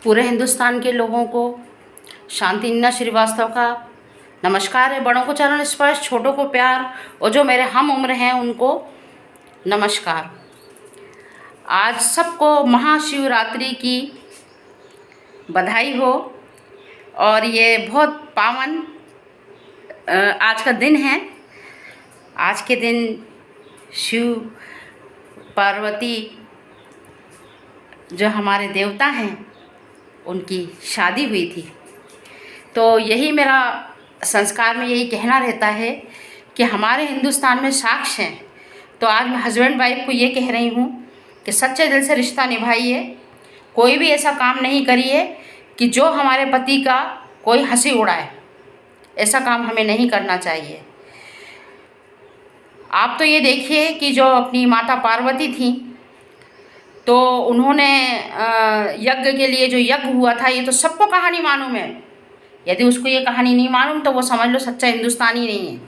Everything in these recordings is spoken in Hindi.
पूरे हिंदुस्तान के लोगों को शांति नीना श्रीवास्तव का नमस्कार है। बड़ों को चरण स्पर्श, छोटों को प्यार, और जो मेरे हम उम्र हैं उनको नमस्कार। आज सबको महाशिवरात्रि की बधाई हो। और ये बहुत पावन आज का दिन है। आज के दिन शिव पार्वती जो हमारे देवता हैं उनकी शादी हुई थी। तो यही मेरा संस्कार में यही कहना रहता है कि हमारे हिंदुस्तान में साक्ष्य हैं। तो आज मैं हस्बैंड वाइफ को ये कह रही हूँ कि सच्चे दिल से रिश्ता निभाइए। कोई भी ऐसा काम नहीं करिए कि जो हमारे पति का कोई हंसी उड़ाए। ऐसा काम हमें नहीं करना चाहिए। आप तो ये देखिए कि जो अपनी माता पार्वती थी तो उन्होंने यज्ञ के लिए जो यज्ञ हुआ था, ये तो सबको कहानी मालूम है। यदि उसको ये कहानी नहीं मालूम तो वो समझ लो सच्चा हिंदुस्तानी नहीं है।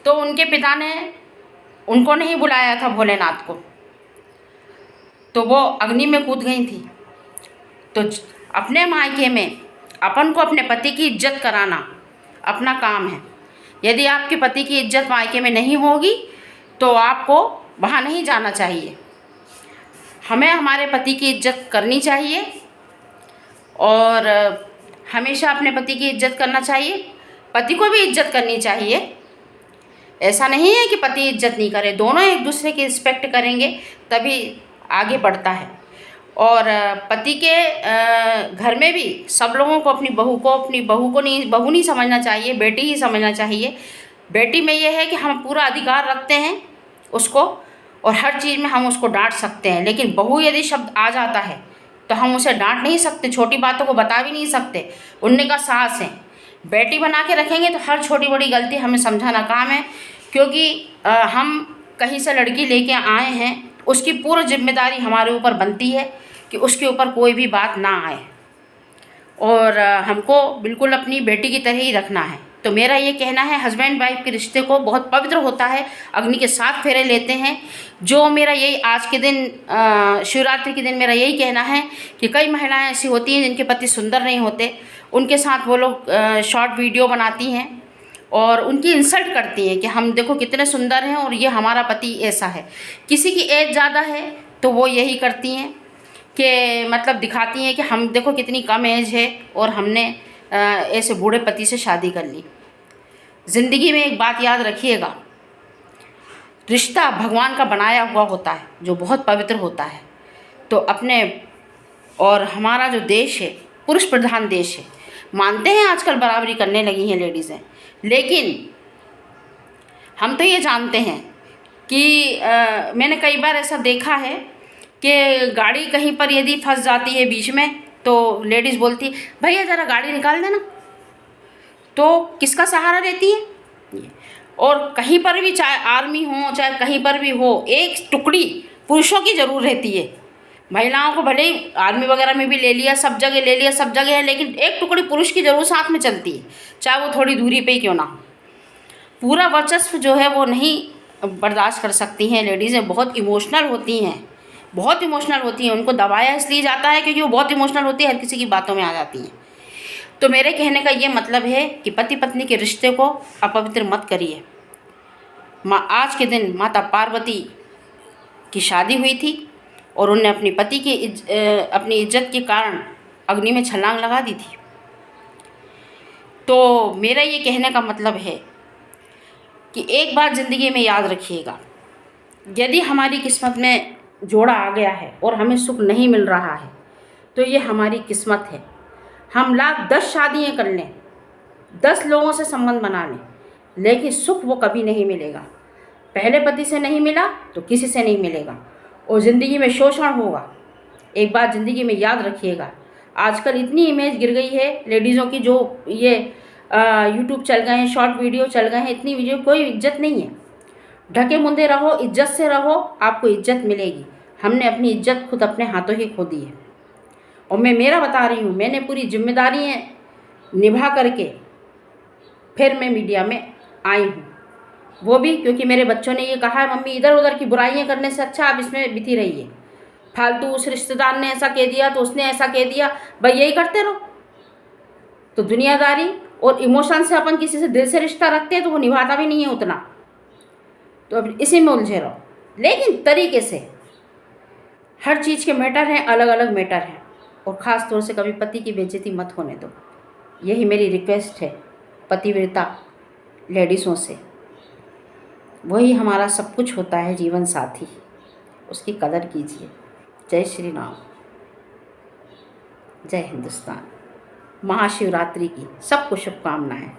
तो उनके पिता ने उनको नहीं बुलाया था भोलेनाथ को, तो वो अग्नि में कूद गई थी। तो अपने मायके में अपन को अपने पति की इज्जत कराना अपना काम है। यदि आपके पति की इज्जत मायके में नहीं होगी तो आपको वहाँ नहीं जाना चाहिए। हमें हमारे पति की इज्जत करनी चाहिए और हमेशा अपने पति की इज्जत करना चाहिए। पति को भी इज्जत करनी चाहिए। ऐसा नहीं है कि पति इज्जत नहीं करे, दोनों एक दूसरे की रिस्पेक्ट करेंगे तभी आगे बढ़ता है। और पति के घर में भी सब लोगों को अपनी बहू नहीं समझना चाहिए, बेटी ही समझना चाहिए। बेटी में ये है कि हम पूरा अधिकार रखते हैं उसको और हर चीज़ में हम उसको डांट सकते हैं। लेकिन बहू यदि शब्द आ जाता है तो हम उसे डांट नहीं सकते, छोटी बातों को बता भी नहीं सकते। उनने का सास है, बेटी बना के रखेंगे तो हर छोटी बड़ी गलती हमें समझाना काम है। क्योंकि हम कहीं से लड़की लेके आए हैं, उसकी पूरी जिम्मेदारी हमारे ऊपर बनती है कि उसके ऊपर कोई भी बात ना आए और हमको बिल्कुल अपनी बेटी की तरह ही रखना है। तो मेरा ये कहना है हस्बैंड वाइफ के रिश्ते को बहुत पवित्र होता है। अग्नि के 7 फेरे लेते हैं। जो मेरा यही आज के दिन शिवरात्रि के दिन मेरा यही कहना है कि कई महिलाएं ऐसी होती हैं जिनके पति सुंदर नहीं होते, उनके साथ वो लोग शॉर्ट वीडियो बनाती हैं और उनकी इंसल्ट करती हैं कि हम देखो कितने सुंदर हैं और ये हमारा पति ऐसा है। किसी की एज ज़्यादा है तो वो यही करती हैं कि मतलब दिखाती हैं कि हम देखो कितनी कम एज है और हमने ऐसे बूढ़े पति से शादी कर ली। ज़िंदगी में एक बात याद रखिएगा, रिश्ता भगवान का बनाया हुआ होता है जो बहुत पवित्र होता है। तो अपने और हमारा जो देश है पुरुष प्रधान देश है। मानते हैं आजकल बराबरी करने लगी हैं लेडीज़ें, लेकिन हम तो ये जानते हैं कि मैंने कई बार ऐसा देखा है कि गाड़ी कहीं पर यदि फंस जाती है बीच में तो लेडीज़ बोलती है भैया ज़रा गाड़ी निकाल देना। तो किसका सहारा रहती है? और कहीं पर भी, चाहे आर्मी हो चाहे कहीं पर भी हो, एक टुकड़ी पुरुषों की ज़रूर रहती है। महिलाओं को भले ही आर्मी वगैरह में भी ले लिया, सब जगह ले लिया, सब जगह है, लेकिन एक टुकड़ी पुरुष की ज़रूर साथ में चलती है, चाहे वो थोड़ी दूरी पे ही क्यों ना हो। पूरा वर्चस्व जो है वो नहीं बर्दाश्त कर सकती हैं लेडीज़ें। बहुत इमोशनल होती हैं, बहुत इमोशनल होती हैं। उनको दबाया इसलिए जाता है क्योंकि वो बहुत इमोशनल होती है, हर किसी की बातों में आ जाती हैं। तो मेरे कहने का ये मतलब है कि पति पत्नी के रिश्ते को अपवित्र मत करिए। आज के दिन माता पार्वती की शादी हुई थी और उन्होंने अपने पति की अपनी इज्जत के कारण अग्नि में छलांग लगा दी थी। तो मेरा ये कहने का मतलब है कि एक बात ज़िंदगी में याद रखिएगा, यदि हमारी किस्मत में जोड़ा आ गया है और हमें सुख नहीं मिल रहा है तो ये हमारी किस्मत है। हम लाख 10 शादियाँ कर लें, 10 लोगों से संबंध बना लें, लेकिन सुख वो कभी नहीं मिलेगा। पहले पति से नहीं मिला तो किसी से नहीं मिलेगा और ज़िंदगी में शोषण होगा। एक बात ज़िंदगी में याद रखिएगा, आजकल इतनी इमेज गिर गई है लेडीज़ों की, जो ये यूट्यूब चल गए हैं, शॉर्ट वीडियो चल गए हैं, इतनी वीडियो, कोई इज्जत नहीं है। ढके मुंदे रहो, इज्जत से रहो, आपको इज्जत मिलेगी। हमने अपनी इज्जत खुद अपने हाथों ही खो दी है और मैं मेरा बता रही हूँ, मैंने पूरी जिम्मेदारियाँ निभा करके फिर मैं मीडिया में आई हूँ। वो भी क्योंकि मेरे बच्चों ने ये कहा है मम्मी इधर उधर की बुराइयाँ करने से अच्छा आप इसमें बिती रहिए। फालतू उस रिश्तेदार ने ऐसा कह दिया तो उसने ऐसा कह दिया, भाई यही करते रहो। तो दुनियादारी और इमोशन से अपन किसी से दिल से रिश्ता रखते हैं तो वो निभाता भी नहीं है उतना, तो अब इसी में उलझे रहो, लेकिन तरीके से। हर चीज़ के मैटर हैं, अलग अलग मैटर हैं, और ख़ास तौर से कभी पति की बेइज्जती मत होने दो। यही मेरी रिक्वेस्ट है पतिव्रता लेडीज़ों से। वही हमारा सब कुछ होता है, जीवन साथी, उसकी कदर कीजिए। जय श्री राम, जय हिंदुस्तान। महाशिवरात्रि की सबको शुभकामनाएं।